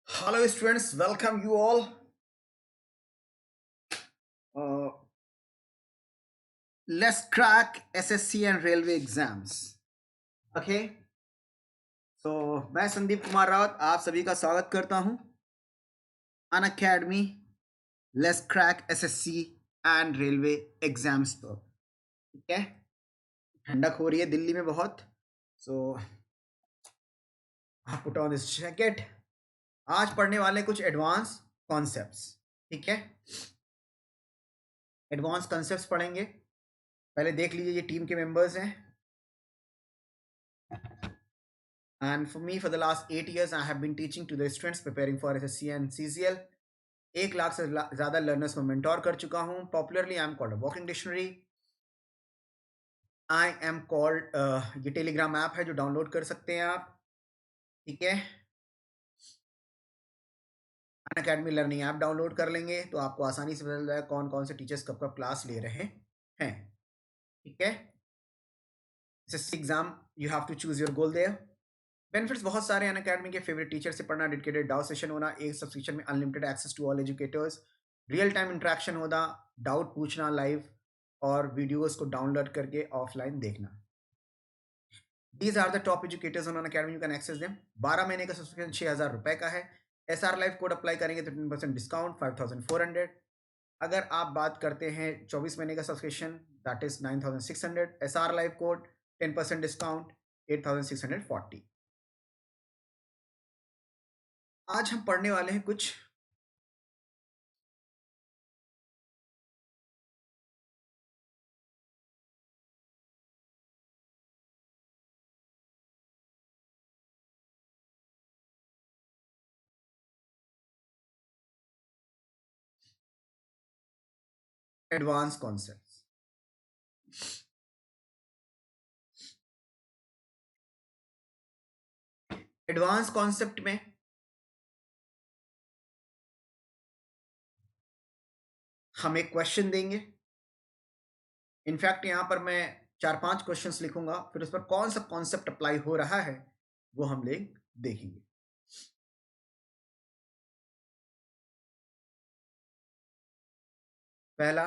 Hello, students. Welcome you all. Uh, let's crack SSC and railway exams. Okay. So मैं संदीप कुमार रावत आप सभी का स्वागत करता हूं Unacademy let's crack SSC and railway exams पर. ठीक है. ठंडक हो रही है दिल्ली में बहुत. So put on this jacket. आज पढ़ने वाले कुछ एडवांस कॉन्सेप्ट्स. ठीक है. एडवांस कॉन्सेप्ट्स पढ़ेंगे. पहले देख लीजिए ये टीम के मेंबर्स हैं. And for me, for the last 8 years, I have been teaching to the students preparing for SSC and CCL. 1 lakh से ज़्यादा लर्नर्स को मेंटोर कर चुका हूँ. Popularly I am called a walking dictionary. I am called ये Telegram app है जो download कर सकते हैं आप. ठीक है. अन अकेडमी लर्निंग ऐप डाउनलोड कर लेंगे तो आपको आसानी से पता चल जाएगा कौन कौन से टीचर्स कब कब क्लास ले रहे हैं. ठीक है. SSC exam you have to choose your goal there. Benefits बहुत सारे हैं. अकेडमी के फेवरेट टीचर से पढ़ना, डेडिकेटेड डाउट सेशन होना, एक सब्सक्रिप्शन में unlimited access to all educators, real time interaction होना, डाउट पूछना लाइव और वीडियोस को डाउनलोड करके ऑफलाइन देखना. These are the top educators on academy. You can access them. 12 महीने का सब्सक्रिप्शन 6,000 रुपए का है. SR लाइव कोड अप्लाई करेंगे तो 10% डिस्काउंट 5,400. अगर आप बात करते हैं 24 महीने का subscription that is 9,600. SR live code 10% discount 8,640. आज हम पढ़ने वाले हैं कुछ एडवांस कॉन्सेप्ट्स. एडवांस कॉन्सेप्ट में हम एक क्वेश्चन देंगे. इनफैक्ट यहां पर मैं 4-5 क्वेश्चंस लिखूंगा, फिर उस पर कौन सा कॉन्सेप्ट अप्लाई हो रहा है वो हम लोग देखेंगे. पहला,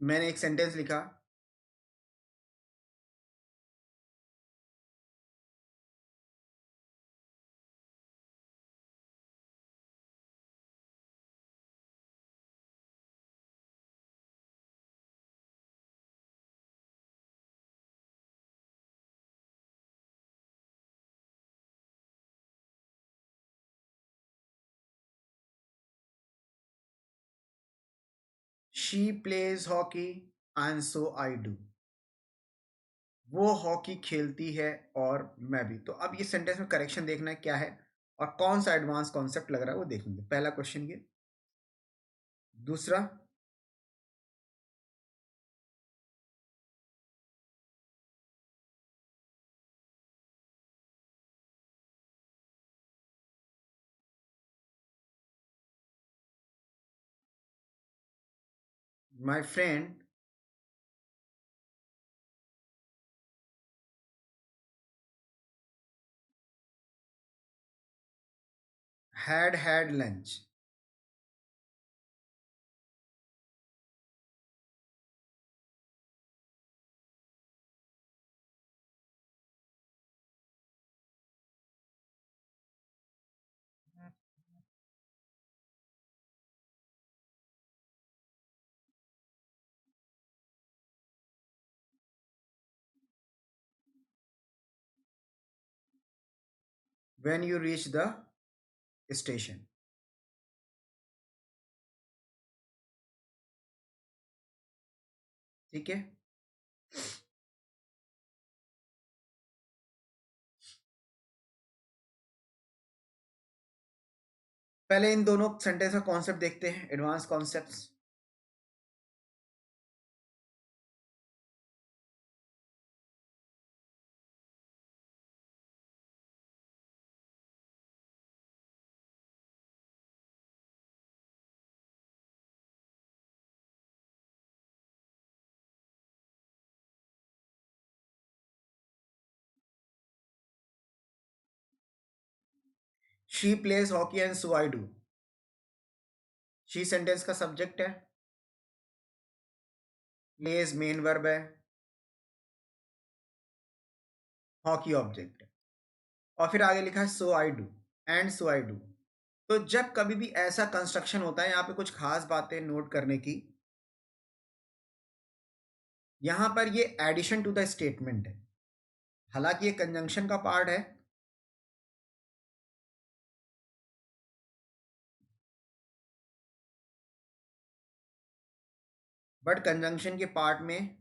मैंने एक सेंटेंस लिखा. She plays hockey and so I do. वो हॉकी खेलती है और मैं भी. तो अब ये सेंटेंस में करेक्शन देखना है क्या है और कौन सा एडवांस कॉन्सेप्ट लग रहा है वो देखेंगे. पहला क्वेश्चन ये. दूसरा, my friend had lunch. When you reach the station. ठीक है. पहले इन दोनों सेंटेंस का कॉन्सेप्ट देखते हैं. Advance concepts. She plays hockey and so I do. She sentence का सब्जेक्ट है, प्लेज मेन वर्ब है, हॉकी ऑब्जेक्ट है, और फिर आगे लिखा है so I do and so I do. तो जब कभी भी ऐसा कंस्ट्रक्शन होता है, यहाँ पे कुछ खास बातें नोट करने की। यहाँ पर ये एडिशन टू द स्टेटमेंट है, हालांकि ये कंजंक्शन का पार्ट है, बट कंजंक्शन के पार्ट में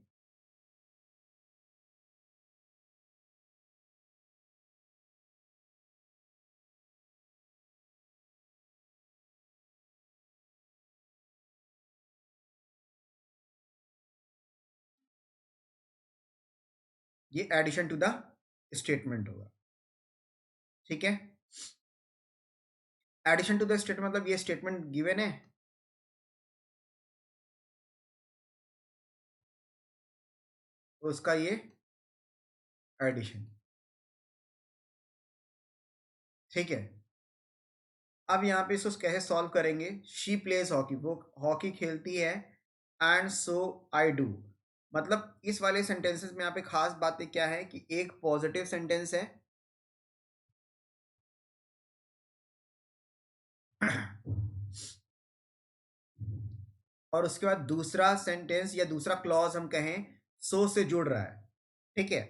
ये एडिशन टू द स्टेटमेंट होगा। ठीक है, एडिशन टू द स्टेटमेंट मतलब ये स्टेटमेंट गिवन है, तो उसका ये एडिशन। ठीक है, अब यहाँ पे इसको कैसे सॉल्व करेंगे। शी प्लेज हॉकी, वो हॉकी खेलती है, एंड सो आई डू। मतलब इस वाले सेंटेंसेस में यहाँ पे खास बातें क्या है कि एक पॉजिटिव सेंटेंस है और उसके बाद दूसरा सेंटेंस या दूसरा क्लॉज हम कहें सो से जुड़ रहा है। ठीक है,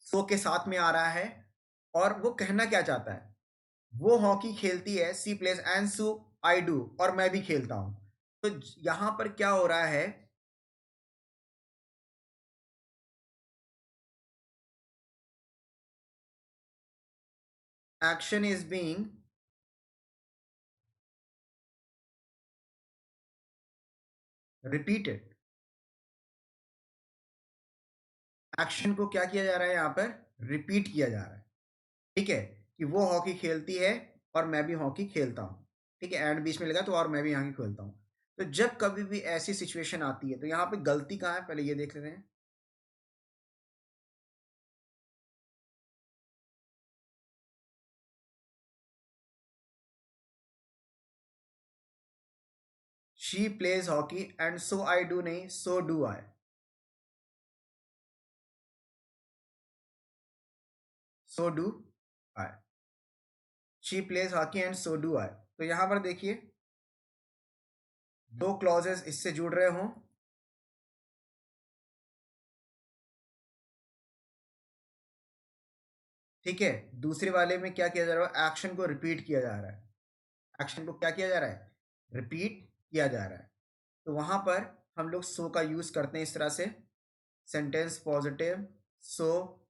सो के साथ में आ रहा है, और वो कहना क्या चाहता है, वो हॉकी खेलती है, she plays and so I do, और मैं भी खेलता हूं। तो यहां पर क्या हो रहा है, action is being repeated. Action को क्या किया जा रहा है, यहाँ पर रिपीट किया जा रहा है। ठीक है, कि वो हॉकी खेलती है और मैं भी हॉकी खेलता हूँ। ठीक है, एंड बीच में लगा तो और मैं भी यहाँ की खेलता हूँ। तो जब कभी भी ऐसी सिचुएशन आती है तो यहाँ पे गलती कहाँ है, पहले ये देख लेते हैं। She plays hockey and so I do नहीं, so do I. So do I. She plays hockey and so do I. तो यहाँ पर देखिए, दो क्लॉजेस इससे जुड़ रहे हों। ठीक है, दूसरे वाले में क्या किया जा रहा है, एक्शन को रिपीट किया जा रहा है। एक्शन को क्या किया जा रहा है, रिपीट किया जा रहा है। तो वहां पर हम लोग सो का यूज करते हैं इस तरह से, सेंटेंस पॉजिटिव सो,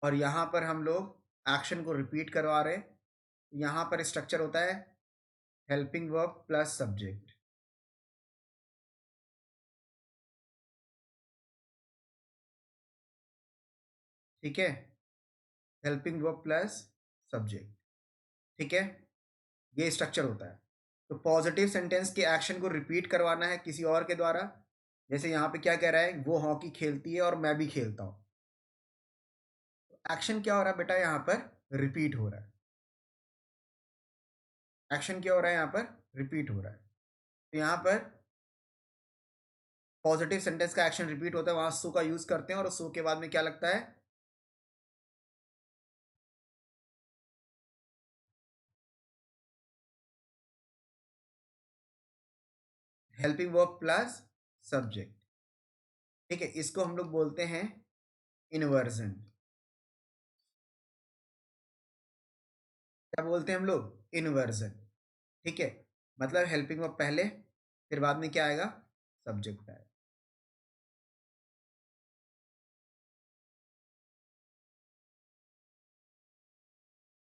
और यहाँ पर हम लोग एक्शन को रिपीट करवा रहे हैं। यहाँ पर स्ट्रक्चर होता है हेल्पिंग वर्ब प्लस सब्जेक्ट। ठीक है, हेल्पिंग वर्ब प्लस सब्जेक्ट। ठीक है, ये स्ट्रक्चर होता है। तो पॉजिटिव सेंटेंस के एक्शन को रिपीट करवाना है किसी और के द्वारा। जैसे यहाँ पे क्या कह रहा है, वो हॉकी खेलती है और मैं भी खेलता हूँ। एक्शन क्या हो रहा है बेटा, यहाँ पर रिपीट हो रहा है। एक्शन क्या हो रहा है, यहाँ पर रिपीट हो रहा है। तो यहाँ पर पॉजिटिव सेंटेंस का एक्शन रिपीट होता है, वहां सो का यूज करते हैं, और सो के बाद में क्या लगता है, हेल्पिंग वर्ब प्लस सब्जेक्ट। ठीक है, इसको हम लोग बोलते हैं इन्वर्जन। क्या बोलते हैं हम लोग, इन्वर्जन। ठीक है, मतलब हेल्पिंग वर्ब पहले, फिर बाद में क्या आएगा, सब्जेक्ट आएगा।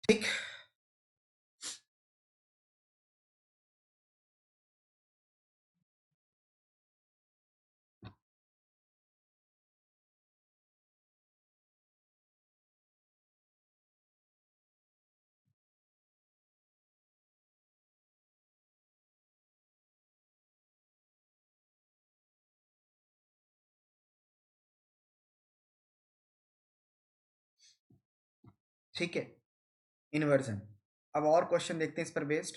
ठीक। ठीक है, इन्वर्जन। अब और क्वेश्चन देखते हैं इस पर based.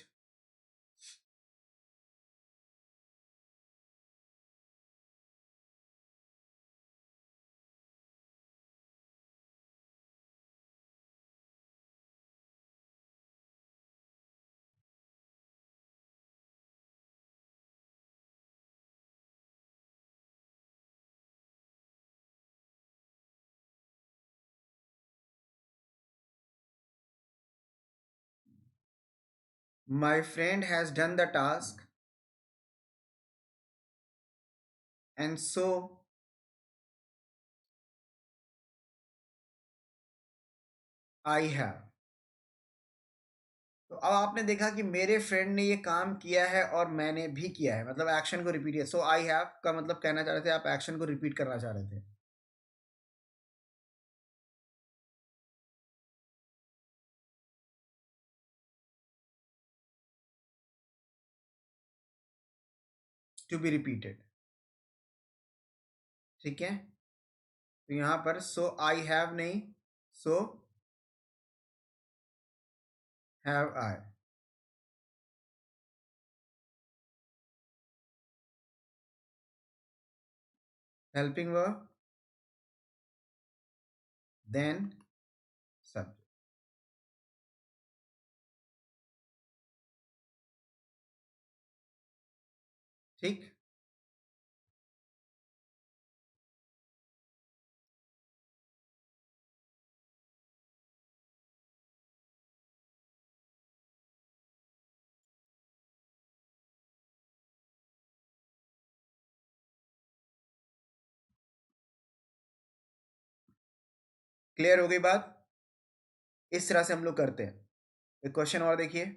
My friend has done the task and so I have। तो अब आपने देखा कि मेरे फ्रेंड ने ये काम किया है और मैंने भी किया है, मतलब एक्शन को रिपीट किया। सो आई हैव का मतलब कहना चाह रहे थे आप, एक्शन को रिपीट करना चाह रहे थे। टू बी रिपीटेड, ठीक है। तो यहां पर सो आई हैव नहीं, so have I. Helping verb, then subject, ठीक। क्लियर हो गई बात? इस तरह से हम लोग करते हैं। एक क्वेश्चन और देखिए।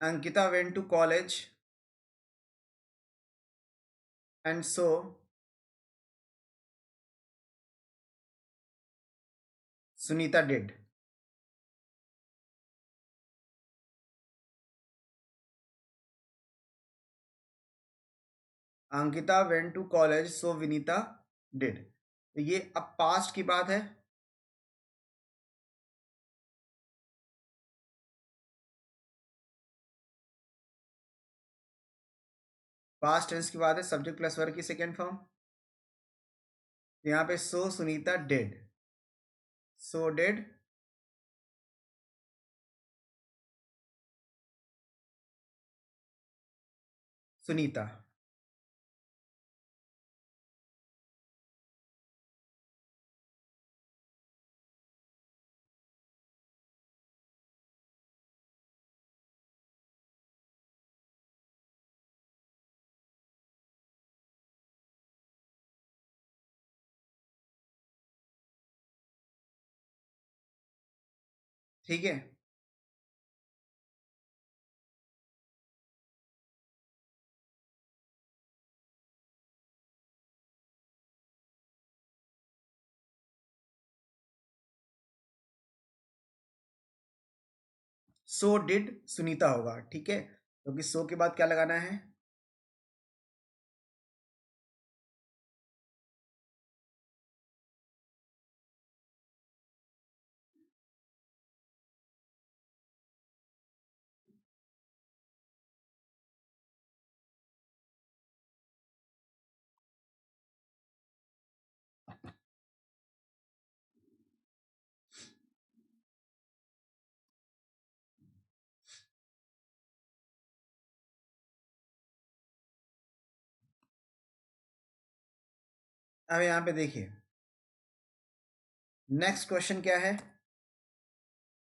Ankita went to college and so Sunita did. Ankita went to college so Vinita did. तो ये अब पास्ट की बात है। पास्ट टेंस की बात है, सब्जेक्ट प्लस वर्ब की सेकेंड फॉर्म। यहाँ पे so Sunita did, so did Sunita. ठीक है। सो डिड सुनीता होगा, ठीक है, क्योंकि सो के बाद क्या लगाना है? अब यहाँ पे देखिए, नेक्स्ट क्वेश्चन क्या है?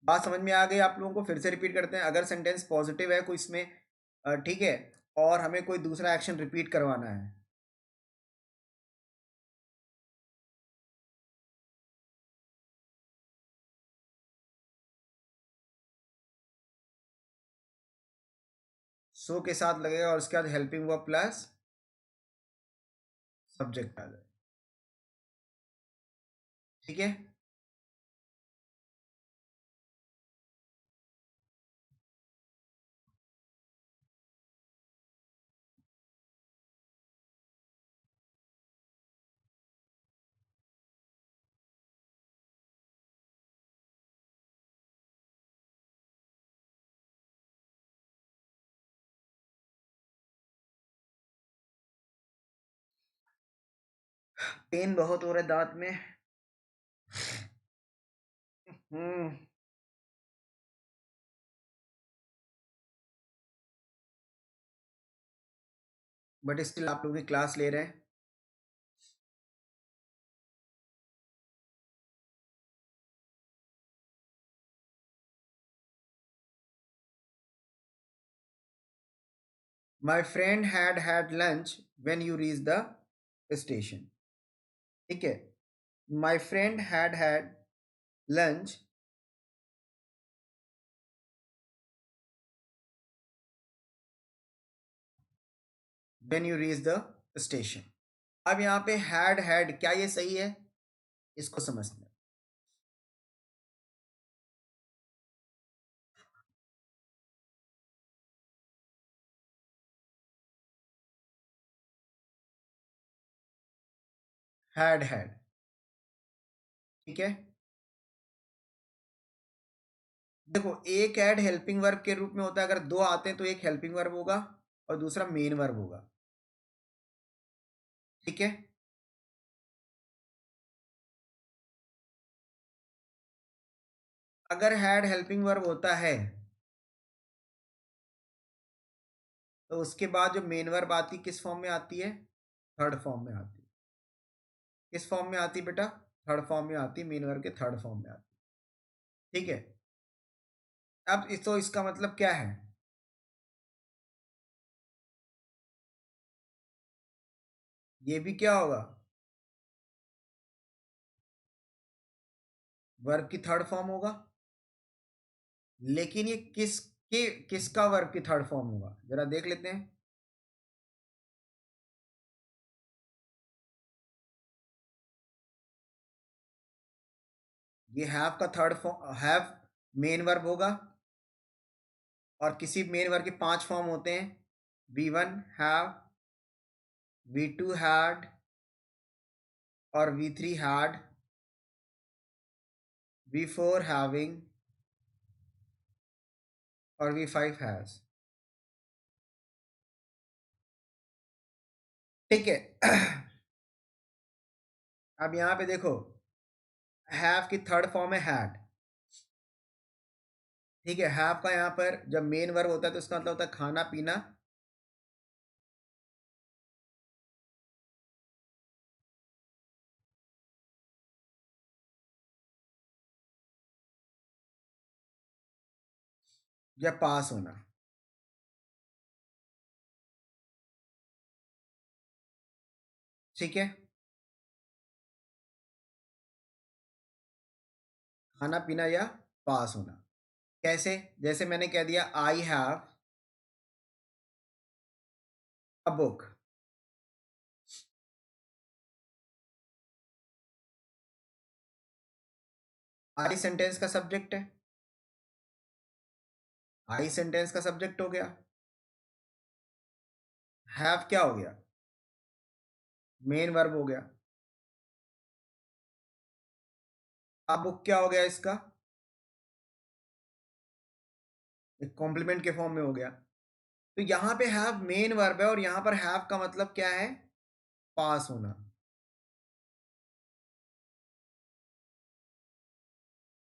बात समझ में आ गई आप लोगों को? फिर से रिपीट करते हैं। अगर सेंटेंस पॉजिटिव है कोई इसमें, ठीक है, और हमें कोई दूसरा एक्शन रिपीट करवाना है, सो के साथ लगेगा और उसके बाद हेल्पिंग वर्ब प्लस सब्जेक्ट आ जाए। ठीक है, पेन बहुत हो रहा है दांत में। हम्म। बट स्टिल आप लोग भी क्लास ले रहे हैं। My friend had lunch when you reach the station. ठीक है, my friend had lunch when you reach the station. अब यहाँ पे हैड क्या ये सही है? इसको समझते हैं। हैड, ठीक है। देखो, एक ऐड हेल्पिंग वर्ब के रूप में होता है। अगर दो आते हैं तो एक हेल्पिंग वर्ब होगा और दूसरा मेन वर्ब होगा। ठीक है, अगर हैड हेल्पिंग वर्ब होता है तो उसके बाद जो मेन वर्ब आती किस फॉर्म में आती है? थर्ड फॉर्म में आती है। किस फॉर्म में आती बेटा? थर्ड फॉर्म में आती, मेन वर्ब के थर्ड फॉर्म में आती। ठीक है, अब तो इसका मतलब क्या है? ये भी क्या होगा? वर्ब की थर्ड फॉर्म होगा। लेकिन ये किसका वर्ब की थर्ड फॉर्म होगा, जरा देख लेते हैं। ये हैव का third form, have main verb होगा और किसी मेन वर्ब के पांच फॉर्म होते हैं। V1 हैव, V2 हैड और V3 हैड, V4 हैविंग और V5 हैज। ठीक है। अब यहां पे देखो, हैव की थर्ड फॉर्म है हैड। ठीक है, हैव का यहाँ पर जब मेन वर्ब होता है तो इसका मतलब होता है खाना पीना। या पास होना। ठीक है, खाना पीना या पास होना। कैसे? जैसे मैंने कह दिया I have a book. I sentence का सब्जेक्ट है। आई सेंटेंस का सब्जेक्ट हो गया। हैव क्या हो गया? मेन वर्ब हो गया। अब बुक क्या हो गया इसका? एक कॉम्प्लीमेंट के फॉर्म में हो गया। तो यहां पे हैव मेन वर्ब है और यहां पर हैव का मतलब क्या है? पास होना।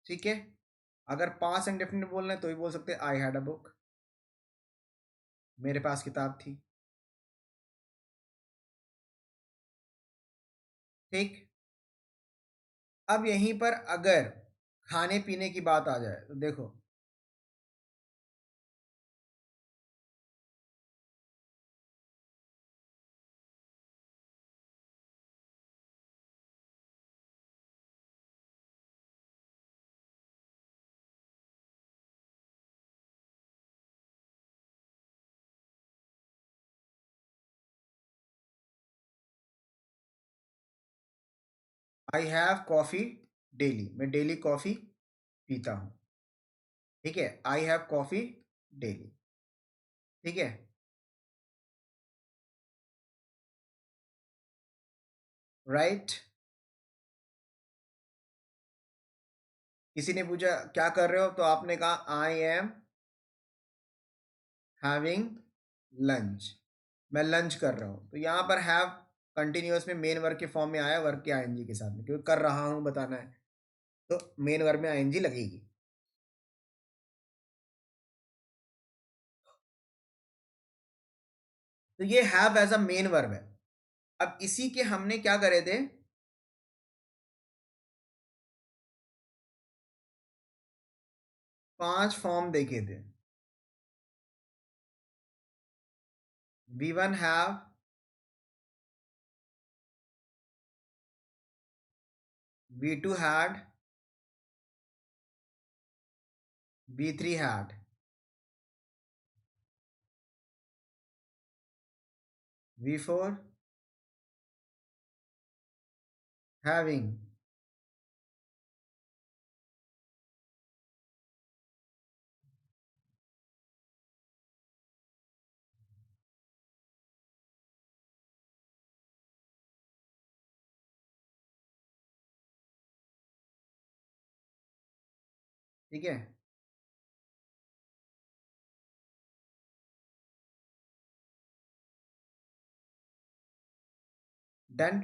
ठीक है, अगर पास इंडेफिनिट बोलना है तो ही बोल सकते हैं आई हैड अ बुक, मेरे पास किताब थी। ठीक, अब यहीं पर अगर खाने पीने की बात आ जाए तो देखो, आई हैव कॉफी डेली, मैं डेली कॉफी पीता हूं। ठीक है, आई हैव कॉफी डेली। ठीक है, राइट। किसी ने पूछा क्या कर रहे हो, तो आपने कहा आई एम हैविंग लंच, मैं लंच कर रहा हूं। तो यहां पर हैव कंटिन्यूअस में मेन वर्ब के फॉर्म में आया, वर्ब के आईएनजी के साथ में, क्योंकि कर रहा हूं बताना है, तो मेन वर्ब में आईएनजी लगेगी। तो ये have as a main verb है। अब इसी के हमने क्या करे थे, 5 फॉर्म देखे थे। V1 have, V2 had, V3 had, V4 having। ठीक है, डन।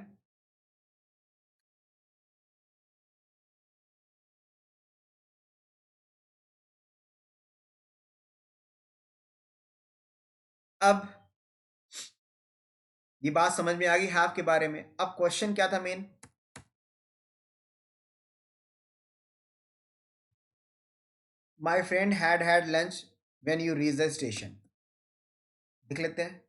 अब ये बात समझ में आ गई हैव के बारे में। अब क्वेश्चन क्या था main, my friend had lunch when you reach the station. देख लेते हैं।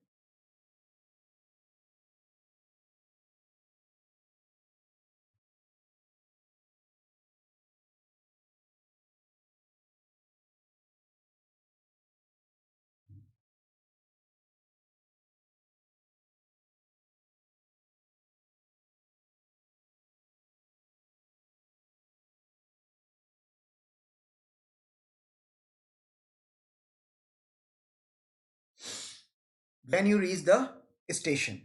When you reach the station.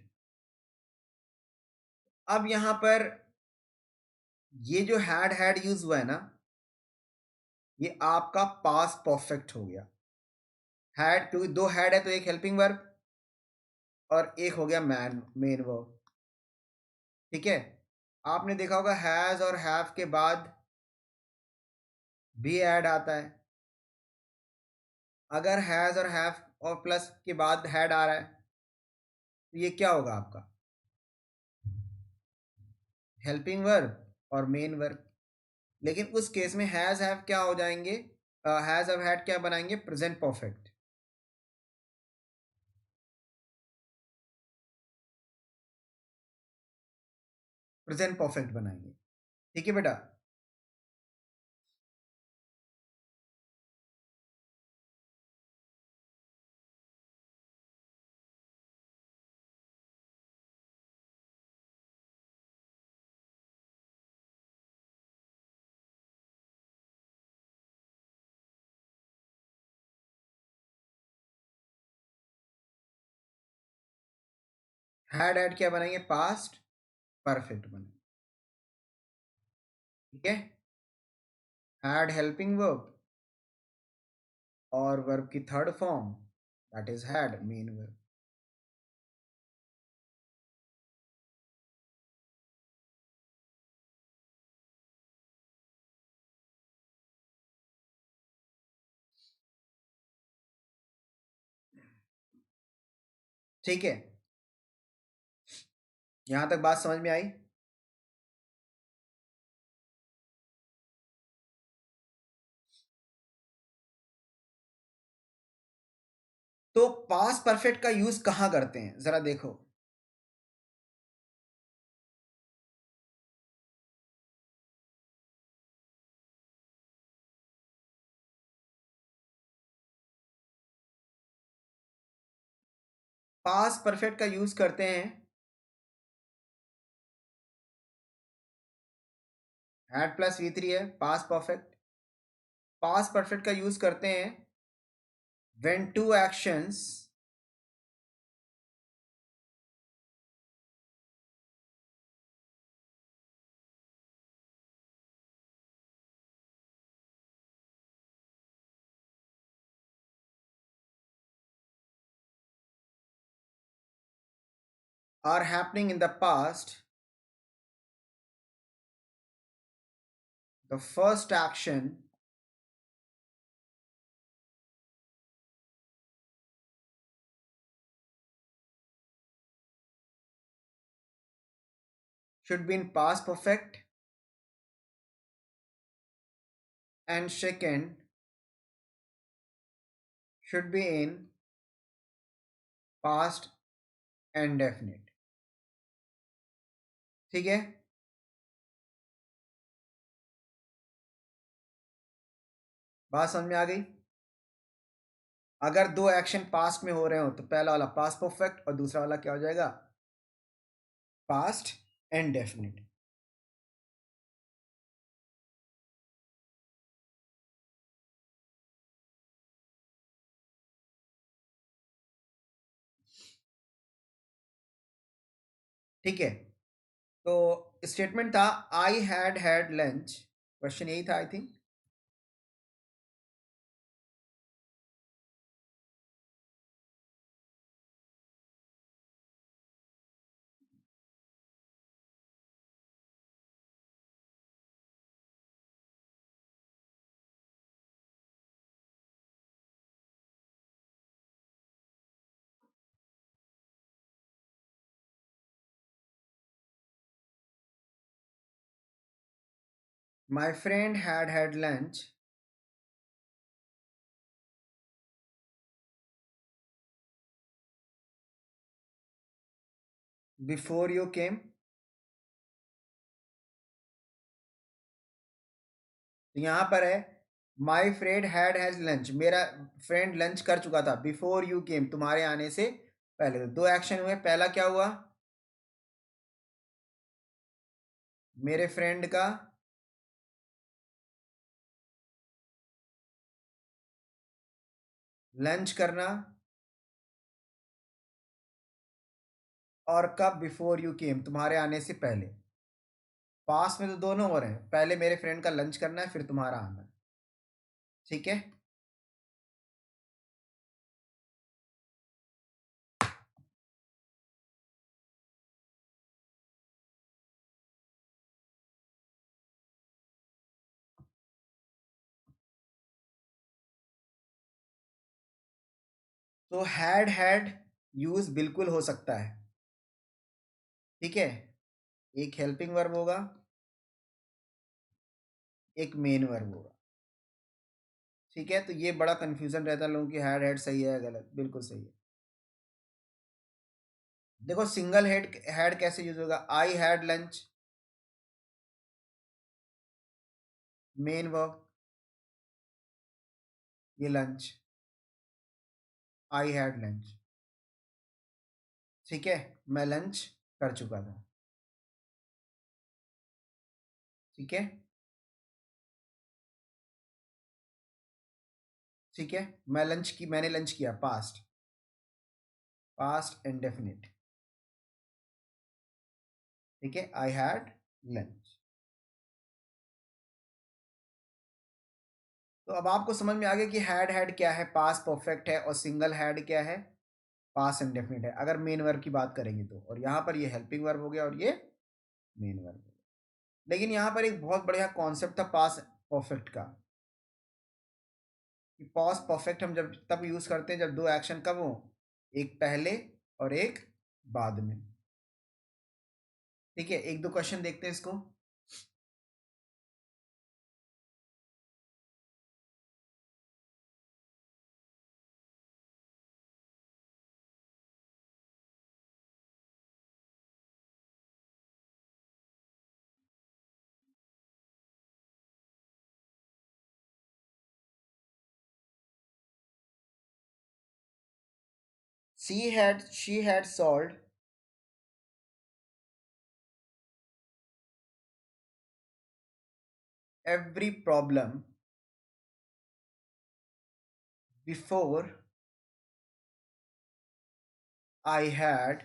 अब यहां पर ये जो हैड यूज हुआ है ना, ये आपका पास परफेक्ट हो गया। हैड, क्योंकि दो हैड है तो एक हेल्पिंग वर्ब और एक हो गया मेन वर्ब। ठीक है, आपने देखा होगा हैज और हैव के बाद भी ऐड आता है। अगर हैज और हैव और प्लस के बाद हैड आ रहा है तो ये क्या होगा आपका, हेल्पिंग वर्ब और मेन वर्ब। लेकिन उस केस में हैज हैव क्या हो जाएंगे, हैज और हैड क्या बनाएंगे, प्रेजेंट परफेक्ट। प्रेजेंट परफेक्ट बनाएंगे। ठीक है बेटा। हैड ऐड क्या बनाएंगे, पास्ट परफेक्ट बनाएंगे। ठीक है, हैड हेल्पिंग वर्ब और वर्ब की third form that is had main verb. ठीक है, यहां तक बात समझ में आई। तो पास परफेक्ट का यूज कहां करते हैं जरा देखो। पास परफेक्ट का यूज करते हैं हैड प्लस V3 है, पास परफेक्ट। पास परफेक्ट का यूज करते हैं when two actions are happening in the past. The first action should be in past perfect, and second should be in past and definite. ठीक है, बात समझ में आ गई? अगर दो एक्शन पास्ट में हो रहे हो तो पहला वाला पास्ट परफेक्ट और दूसरा वाला क्या हो जाएगा? Past and definite. ठीक है, तो स्टेटमेंट था आई हैड लंच। क्वेश्चन यही था I think. My friend had lunch before you came. तो यहाँ पर है माई फ्रेंड हैज लंच, मेरा फ्रेंड लंच कर चुका था बिफोर यू केम, तुम्हारे आने से पहले। तो दो एक्शन हुए, पहला क्या हुआ? मेरे फ्रेंड का लंच करना, और कब? बिफोर यू केम, तुम्हारे आने से पहले। पास में तो दोनों हो रहे हैं, पहले मेरे फ्रेंड का लंच करना है फिर तुम्हारा आना है। ठीक है, तो हैड यूज बिल्कुल हो सकता है। ठीक है, एक हेल्पिंग वर्ब होगा, एक मेन वर्ब होगा। ठीक है, तो ये बड़ा कंफ्यूजन रहता है लोगों की, हैड सही है गलत? बिल्कुल सही है। देखो सिंगल हैड कैसे यूज होगा? I had lunch, main verb, ये लंच, आई हैड लंच। ठीक है, मैं लंच कर चुका था। ठीक है, ठीक है, मैंने लंच किया, पास्ट, पास्ट इंडेफिनिट। ठीक है, आई हैड लंच। तो अब आपको समझ में आ गया कि हैड क्या है, पास्ट परफेक्ट है, और सिंगल हैड क्या है, पास्ट इंडेफिनिट है, अगर मेन वर्ब की बात करेंगे तो। और यहाँ पर ये हेल्पिंग वर्ब हो गया और ये मेन वर्ब हो गया। लेकिन यहाँ पर एक बहुत बढ़िया कॉन्सेप्ट था पास्ट परफेक्ट का, कि पास्ट परफेक्ट हम जब तब यूज करते हैं जब दो एक्शन कब हो, एक पहले और एक बाद में। ठीक है, एक दो क्वेश्चन देखते हैं इसको। She had solved every problem before I had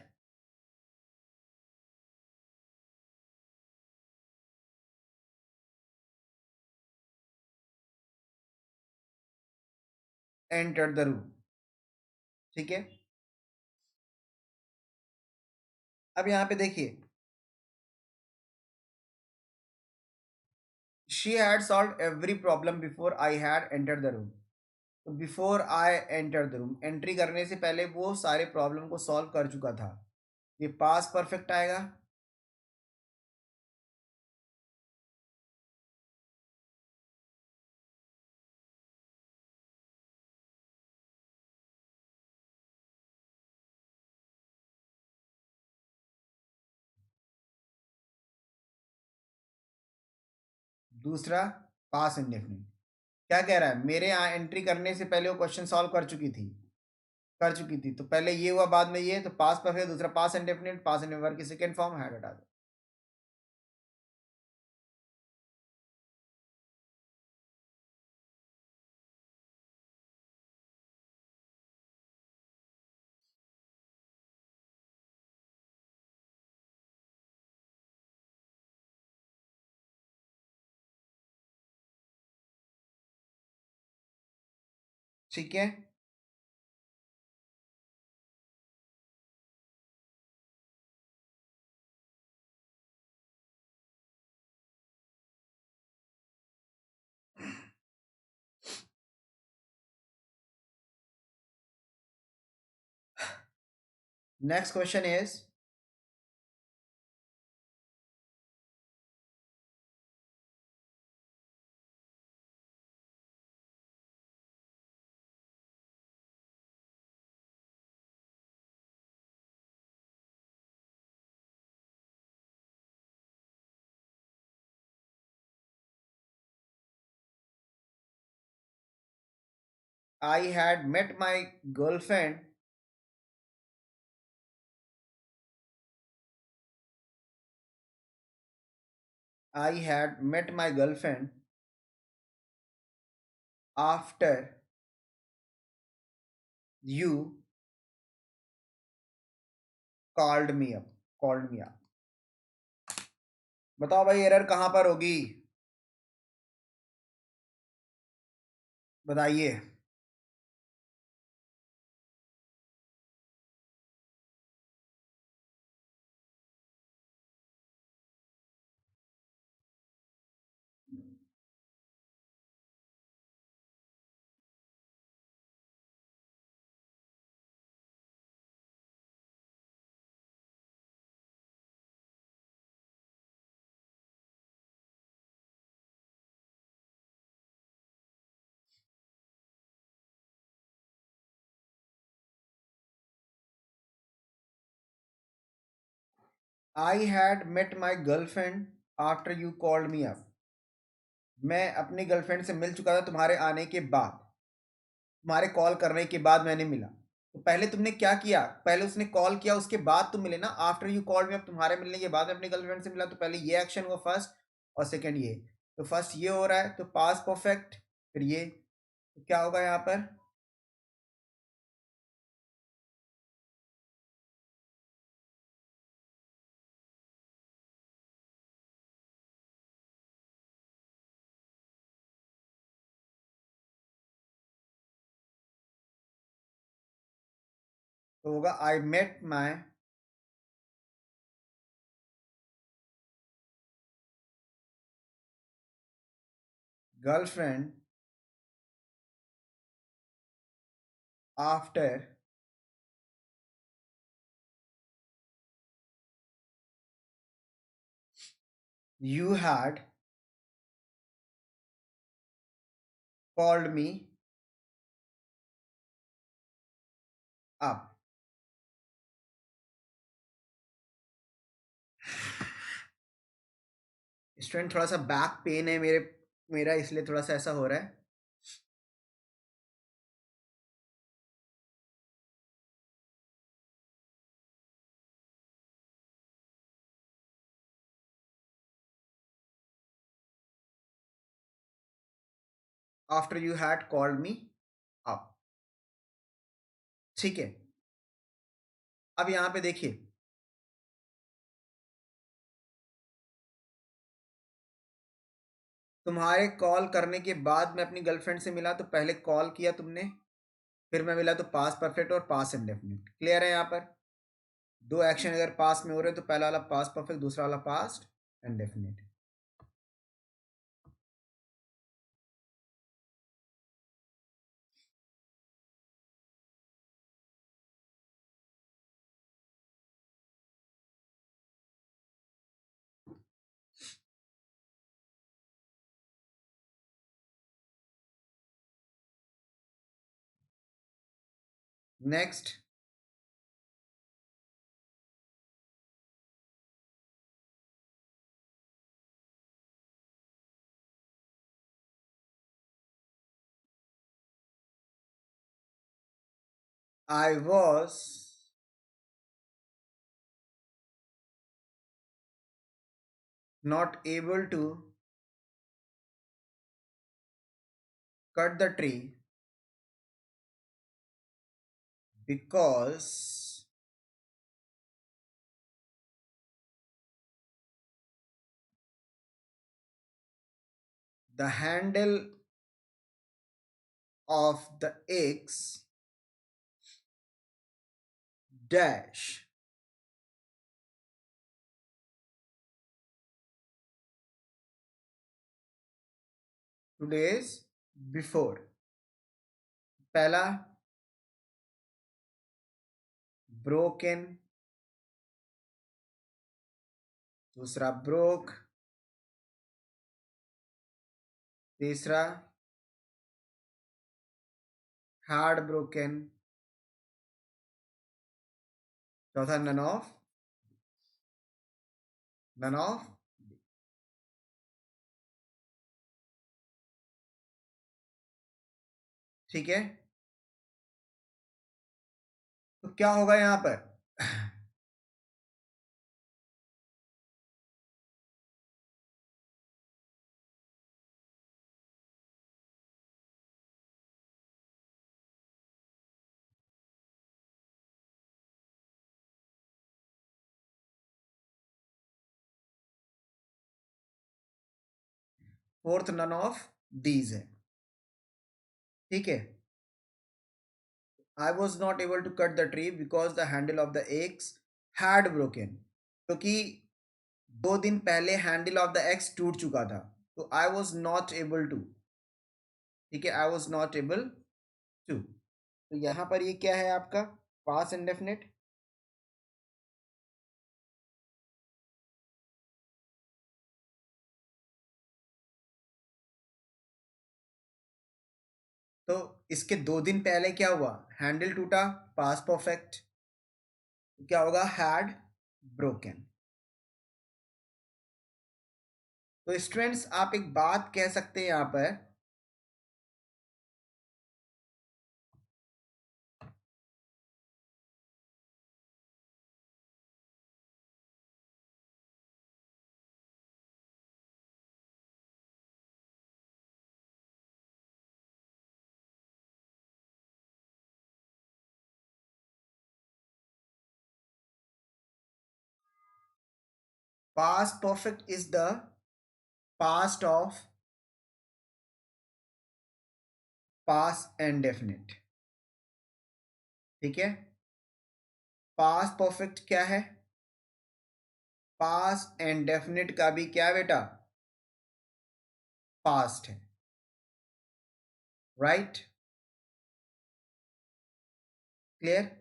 entered the room. ठीक है, अब यहाँ पे देखिए, she had solved every problem before I had entered the room. तो before I enter the room, entry करने से पहले वो सारे प्रॉब्लम को सॉल्व कर चुका था, ये पास परफेक्ट आएगा। दूसरा पास इंडेफिनिट क्या कह रहा है, मेरे यहाँ एंट्री करने से पहले वो क्वेश्चन सॉल्व कर चुकी थी, तो पहले ये हुआ बाद में ये, तो पास परफेक्ट, दूसरा पास इंडेफिनिट, पास इंडेफिनिट की सेकंड फॉर्म हैड हटा दो। ठीक है, next question is, I had met my girlfriend I had met my girlfriend after you called me up. Called me up. बताओ भाई एरर कहां पर होगी, बताइए। I had met my girlfriend after you called me up. मैं अपनी girlfriend से मिल चुका था तुम्हारे आने के बाद, तुम्हारे कॉल करने के बाद मैंने मिला। तो पहले तुमने क्या किया, पहले उसने कॉल किया उसके बाद तुम मिले ना, after you called me up, तुम्हारे मिलने के बाद मैं अपनी गर्लफ्रेंड से मिला, तो पहले ये एक्शन हुआ फर्स्ट, और सेकंड ये, तो फर्स्ट ये हो रहा है तो पास परफेक्ट, फिर ये, तो क्या होगा यहाँ पर, तो होगा I met my girlfriend after you had called me up. Student थोड़ा सा बैक पेन है मेरा इसलिए थोड़ा सा ऐसा हो रहा है। after you had called me up. ठीक है, अब यहां पे देखिए, तुम्हारे कॉल करने के बाद मैं अपनी गर्लफ्रेंड से मिला, तो पहले कॉल किया तुमने, फिर मैं मिला, तो पास परफेक्ट और पास इंडेफिनिट क्लियर है। यहाँ पर दो एक्शन अगर पास में हो रहे हैं तो पहला वाला पास परफेक्ट, दूसरा वाला past indefinite. Next, I was not able to cut the tree because the handle of the axe dash two days before। पहला broken, दूसरा broke, तीसरा hard broken, चौथा none of। ठीक है, तो क्या होगा यहां पर? फोर्थ नन ऑफ दीज है। ठीक है, I was not able to cut the tree because the handle of the axe had broken, क्योंकि 2 दिन पहले हैंडल ऑफ द एक्स टूट चुका था, तो I was not able to. ठीक है, I was not able to, तो यहां पर ये क्या है आपका पास इंडेफिनिट। तो इसके 2 दिन पहले क्या हुआ, हैंडल टूटा, पास परफेक्ट, तो क्या होगा हैड ब्रोकन। तो स्टूडेंट्स आप एक बात कह सकते हैं यहां पर, past perfect is the past of pass indefinite. ठीक है, पास्ट परफेक्ट क्या है, पास इंडेफिनिट का भी क्या बेटा पास्ट है, राइट? क्लियर?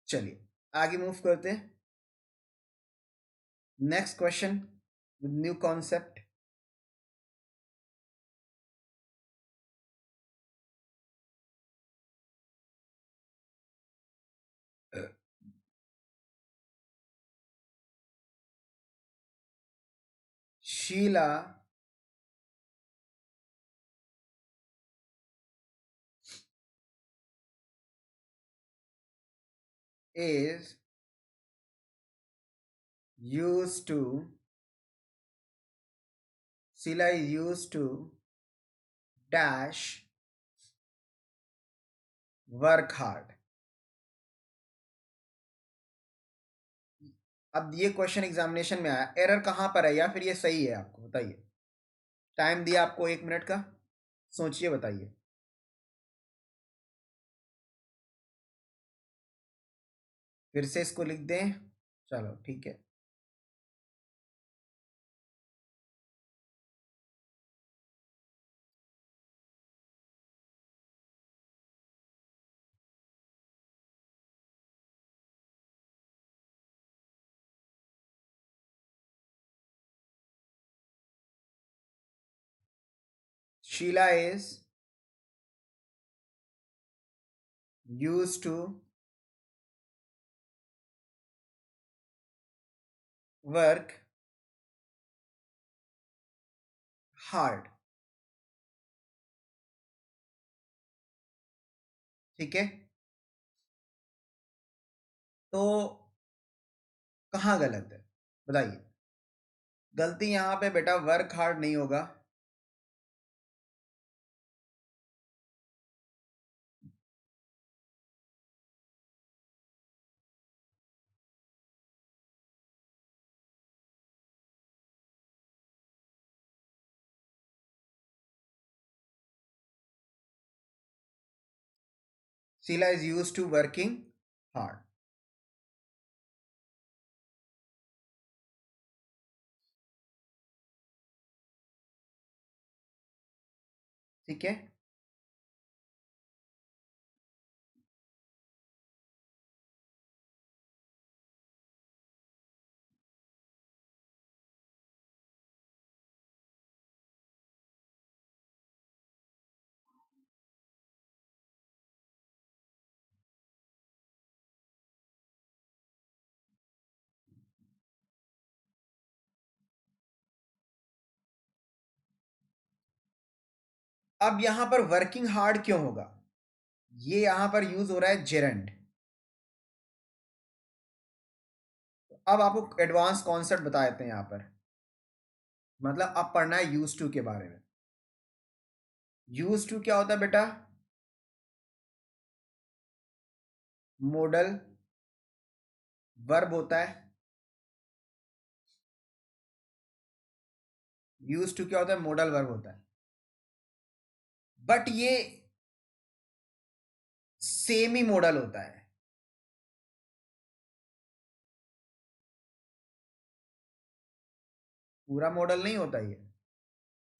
चलिए आगे मूव करते हैं, next question with new concept. Sheila is used to Sheila is used to dash work hard. अब ये क्वेश्चन एग्जामिनेशन में आया, एरर कहां पर है या फिर ये सही है, आपको बताइए। टाइम दिया आपको 1 मिनट का, सोचिए बताइए। फिर से इसको लिख दें, चलो ठीक है। Sheela is used to work hard. ठीक है, तो कहाँ गलत है बताइए। गलती यहाँ पे बेटा वर्क हार्ड नहीं होगा, Sheela is used to working hard. ठीक है, अब यहां पर वर्किंग हार्ड क्यों होगा, ये यहां पर यूज हो रहा है जेरंड। अब आपको एडवांस कॉन्सेप्ट बता देते हैं यहां पर, मतलब अब पढ़ना है यूज टू के बारे में। यूज टू क्या होता है बेटा, मॉडल वर्ब होता है। यूज टू क्या होता है, मॉडल वर्ब होता है, बट ये सेम ही मॉडल होता है। पूरा मॉडल नहीं होता, ये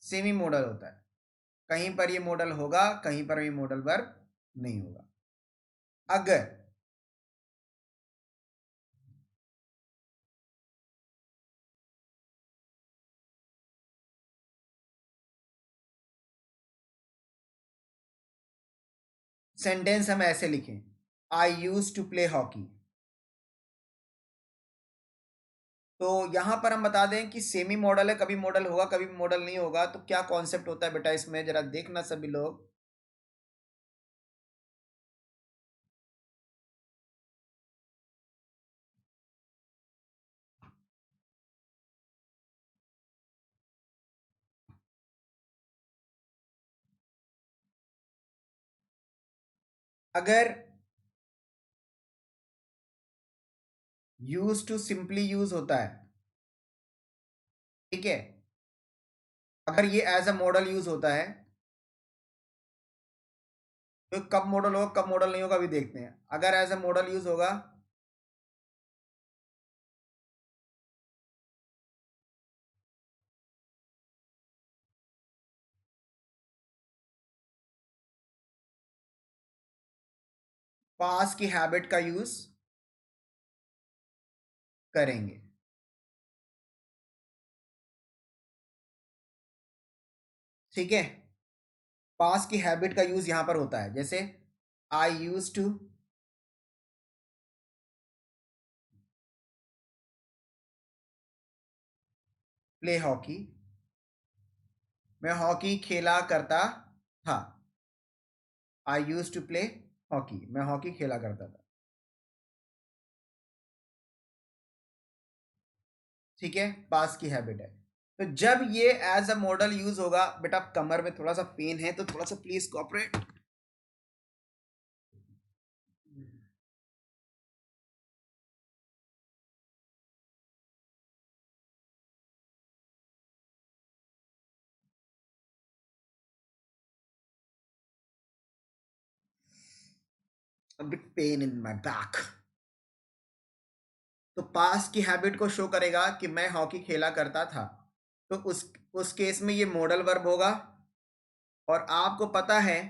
सेमी मॉडल होता है। कहीं पर ये मॉडल होगा, कहीं पर ये मॉडल वर्ब नहीं होगा। अगर सेंटेंस हम ऐसे लिखें, आई यूज टू प्ले हॉकी, तो यहां पर हम बता दें कि सेमी मॉडल है, कभी मॉडल होगा कभी मॉडल नहीं होगा। तो क्या कॉन्सेप्ट होता है बेटा इसमें, जरा देखना सभी लोग। अगर यूज टू सिंपली यूज होता है, ठीक है, अगर ये एज अ मॉडल यूज होता है, तो कब मॉडल होगा कब मॉडल नहीं होगा अभी देखते हैं। अगर एज अ मॉडल यूज होगा, पास की हैबिट का यूज करेंगे। ठीक है, पास की हैबिट का यूज यहां पर होता है, जैसे आई यूज टू प्ले हॉकी, मैं हॉकी खेला करता था। आई यूज टू प्ले हॉकी, मैं हॉकी खेला करता था। ठीक है, पास की हैबिट है। तो जब ये एज अ मॉडल यूज होगा, बेटा कमर में थोड़ा सा पेन है तो थोड़ा सा please cooperate. A bit pain in my back। तो पास्ट की हैबिट को शो करेगा कि मैं हॉकी खेला करता था। तो उस केस में ये मॉडल वर्ब होगा। और आपको पता है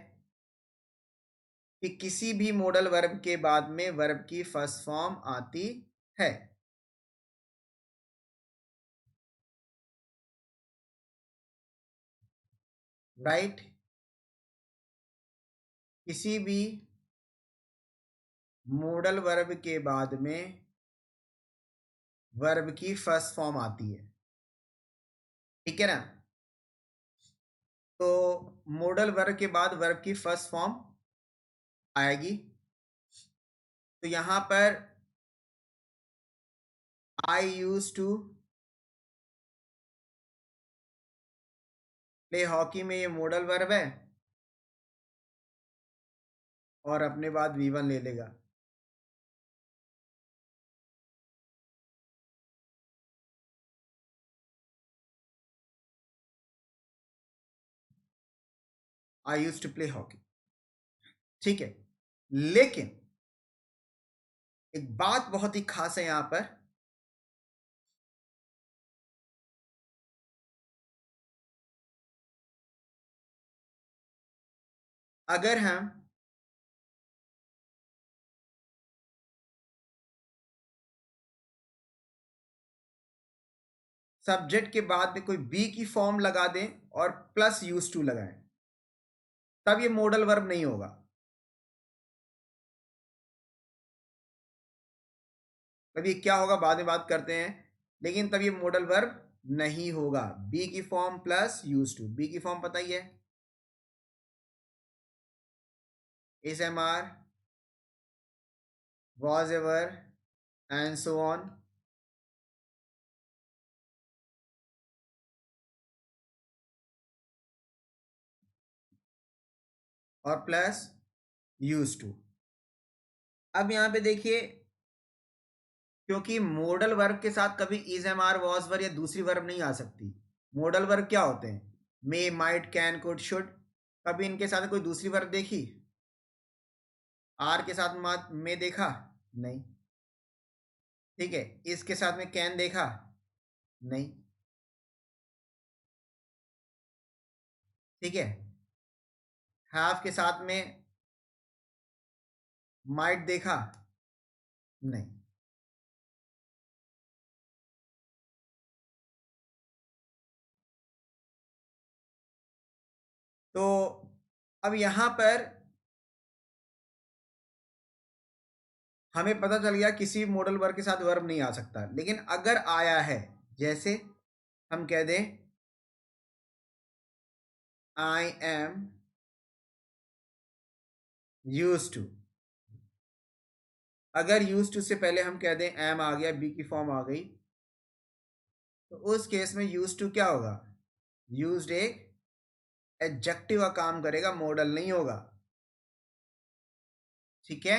कि किसी भी मॉडल वर्ब के बाद में वर्ब की फर्स्ट फॉर्म आती है। राइट। किसी भी मॉडल वर्ब के बाद में वर्ब की फर्स्ट फॉर्म आती है। ठीक है ना। तो मॉडल वर्ब के बाद वर्ब की फर्स्ट फॉर्म आएगी। तो यहां पर आई यूज टू प्ले हॉकी में ये मॉडल वर्ब है और अपने बाद V1 ले लेगा। आई यूज टू प्ले हॉकी। ठीक है। लेकिन एक बात बहुत ही खास है यहां पर। अगर हम सब्जेक्ट के बाद में कोई बी की फॉर्म लगा दें और प्लस यूज टू लगाएं, तब ये मॉडल वर्ब नहीं होगा। तब ये क्या होगा बाद में बात करते हैं। लेकिन तब ये मॉडल वर्ब नहीं होगा। बी की form plus use to. Be की फॉर्म पता ही है, is am are, was ever and so on. और प्लस यूज टू। अब यहां पे देखिए, क्योंकि मॉडल वर्ब के साथ कभी is am are was were या दूसरी वर्ब नहीं आ सकती। मॉडल वर्ब क्या होते हैं? मे, माइट, कैन, कुड, शुड। कभी इनके साथ कोई दूसरी वर्ब देखी? आर के साथ में देखा? नहीं। ठीक है। इसके साथ में कैन देखा? नहीं। ठीक है। हैव के साथ में माइट देखा? नहीं। तो अब यहां पर हमें पता चल गया किसी मॉडल वर्ब के साथ वर्ब नहीं आ सकता। लेकिन अगर आया है, जैसे हम कह दें आई एम यूज टू। अगर यूज टू से पहले हम कह दें एम आ गया, बी की फॉर्म आ गई, तो उस केस में यूज टू क्या होगा? यूज्ड एक एडजेक्टिव का काम करेगा, मॉडल नहीं होगा। ठीक है।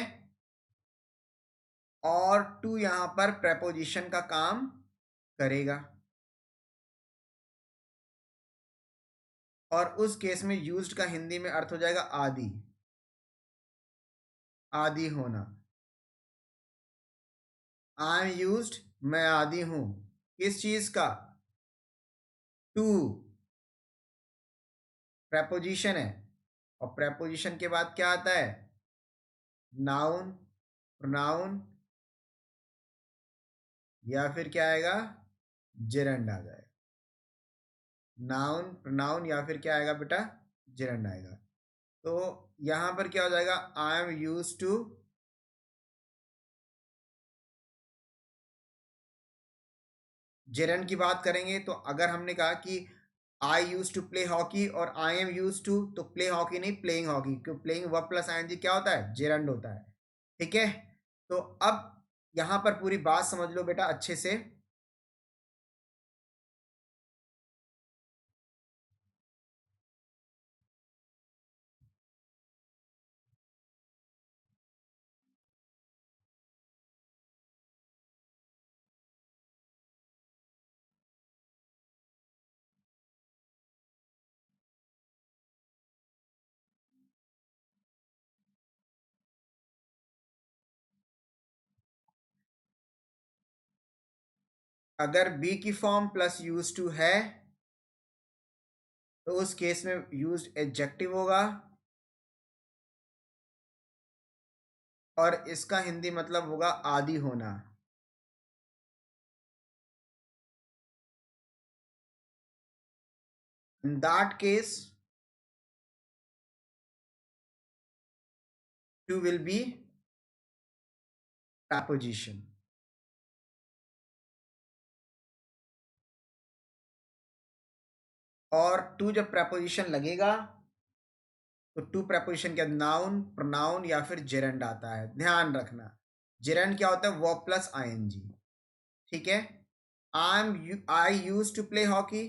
और टू यहां पर प्रेपोजिशन का काम करेगा। और उस केस में यूज्ड का हिंदी में अर्थ हो जाएगा आदि। आदि होना। आई एम यूज्ड, मैं आदि हूं। किस चीज का? टू। प्रेपोजिशन है। और प्रेपोजिशन के बाद क्या आता है? नाउन, प्रोनाउन, या फिर क्या आएगा? जेरंड आ जाएगा। नाउन, प्रोनाउन, या फिर क्या आएगा बेटा? जेरंड आएगा। तो यहां पर क्या हो जाएगा? I am use to. Gerund की बात करेंगे तो अगर हमने कहा कि I use to play hockey और आई एम यूज टू, तो प्ले हॉकी नहीं, प्लेइंग हॉकी। क्यों? प्लेइंग वर्ब प्लस आईएनजी क्या होता है? जेरंड होता है। ठीक है। तो अब यहां पर पूरी बात समझ लो बेटा अच्छे से। अगर बी की फॉर्म प्लस यूज टू है तो उस केस में यूज एडजेक्टिव होगा, और इसका हिंदी मतलब होगा आदि होना। In that case to will be preposition। और टू जब preposition लगेगा तो टू preposition के नाउन, प्रोनाउन या फिर जेरेंड आता है। ध्यान रखना, जेरेंड क्या होता है? Verb plus ING. ठीक है। I use to play hockey.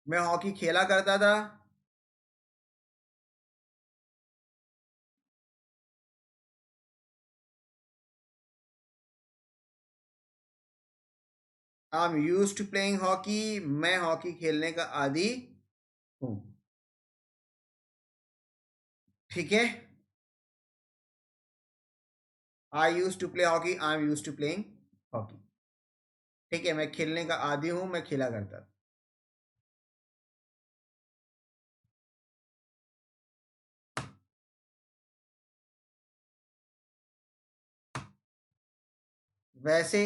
मैं हॉकी खेला करता था। I am use to playing hockey. मैं हॉकी खेलने का आदी हूं। ठीक है। I use to play hockey, I am use to playing hockey. ठीक है, मैं खेलने का आदी हूं, मैं खेला करता था। वैसे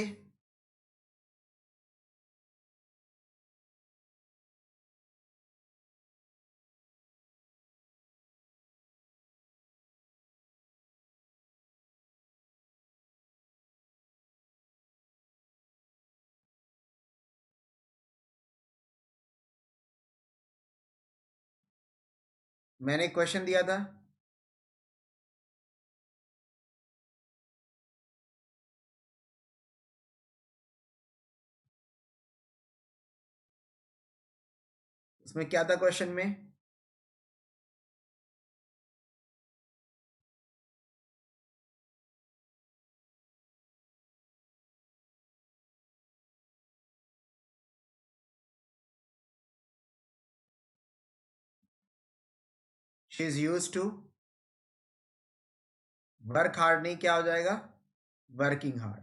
मैंने क्वेश्चन दिया था, इसमें क्या था क्वेश्चन में? She is use to work hard, नहीं क्या हो जाएगा? Working hard.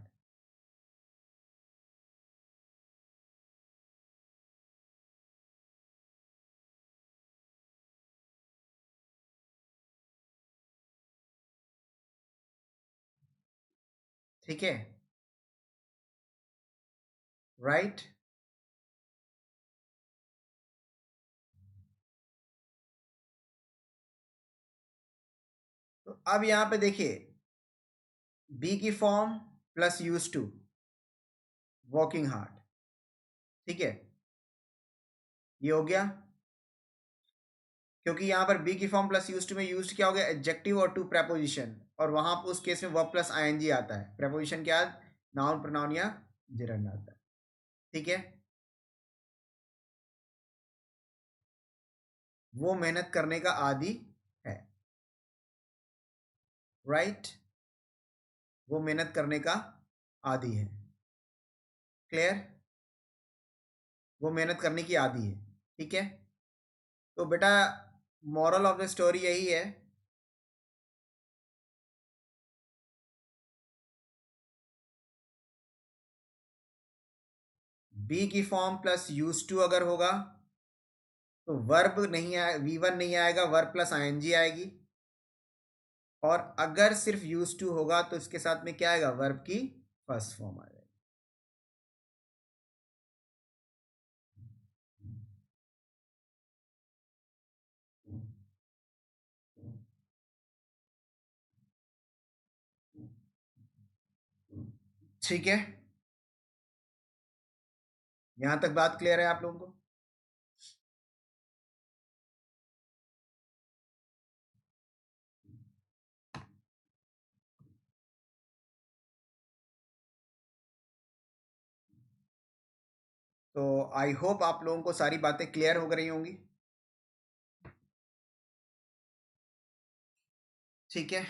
ठीक है, राइट। तो अब यहां पे देखिए, बी की form plus use to working hard. ठीक है, ये हो गया। क्योंकि यहाँ पर बी की फॉर्म प्लस यूज टू में यूज क्या हो गया? एडजेक्टिव और टू प्रेपोजिशन, और वहां उस केस में वर्ब प्लस आईएनजी आता है। प्रेपोजिशन क्या? नाउन, प्रोनाउन या जेरंड आता है। ठीक है। वो मेहनत करने का आदी है। राइट, वो मेहनत करने का आदी है। क्लियर? वो मेहनत करने की आदी है। ठीक है। तो बेटा, मॉरल ऑफ द स्टोरी यही है, बी की फॉर्म प्लस यूज टू अगर होगा तो वर्ब नहीं आए, वी1 नहीं आएगा, वर्ब प्लस आईएनजी आएगी। और अगर सिर्फ यूज टू होगा तो इसके साथ में क्या आएगा? वर्ब की फर्स्ट फॉर्म आ जाएगी। ठीक है, यहां तक बात क्लियर है आप लोगों को? तो आई होप आप लोगों को सारी बातें क्लियर हो गई होंगी। ठीक है।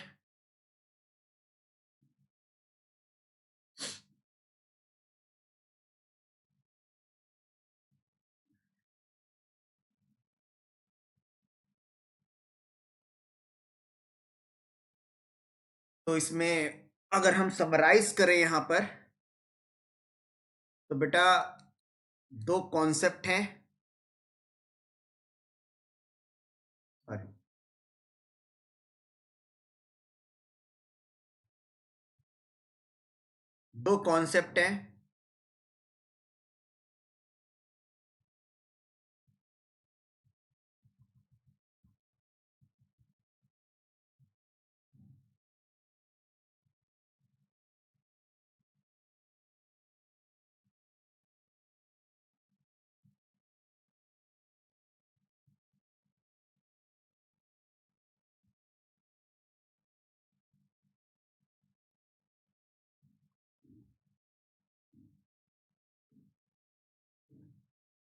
तो इसमें अगर हम समराइज करें यहां पर, तो बेटा दो कॉन्सेप्ट हैं, सॉरी, दो कॉन्सेप्ट हैं।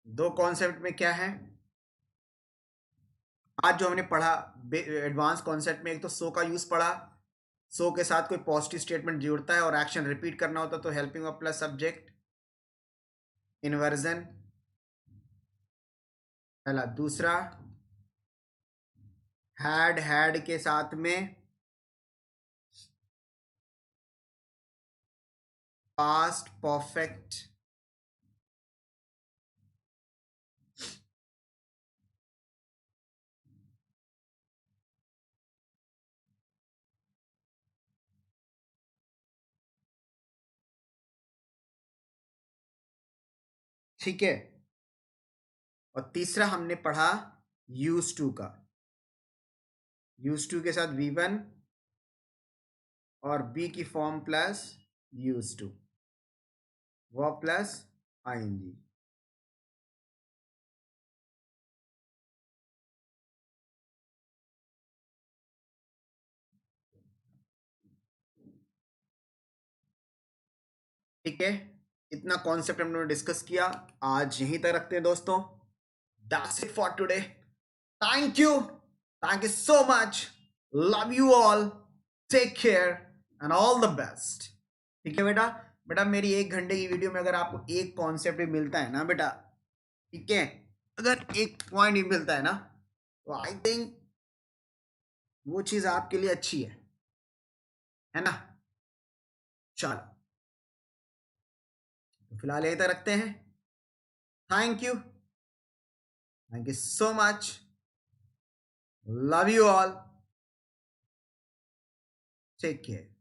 दो कॉन्सेप्ट में क्या है, आज जो हमने पढ़ा एडवांस कॉन्सेप्ट में, एक तो सो का यूज पढ़ा, सो के साथ कोई पॉजिटिव स्टेटमेंट जुड़ता है और एक्शन रिपीट करना होता है, तो helping of plus subject inversion, पहला। दूसरा, हैड के साथ में पास्ट परफेक्ट, ठीक है। और तीसरा हमने पढ़ा यूज टू का, यूज टू के साथ V1 और बी की form plus use to, verb plus ING. ठीक है, इतना कॉन्सेप्ट हमने डिस्कस किया, आज यहीं तक रखते हैं दोस्तों। That's it for today. Thank you, thank you so much, love you all, take care and all the best. ठीक है बेटा, बेटा मेरी 1 घंटे की वीडियो में अगर आपको एक कॉन्सेप्ट भी मिलता है ना बेटा, ठीक है, अगर एक पॉइंट भी मिलता है ना, तो आई थिंक वो चीज आपके लिए अच्छी है ना। चलो, तो फिलहाल यही तक रखते हैं। Thank you so much, love you all, take care.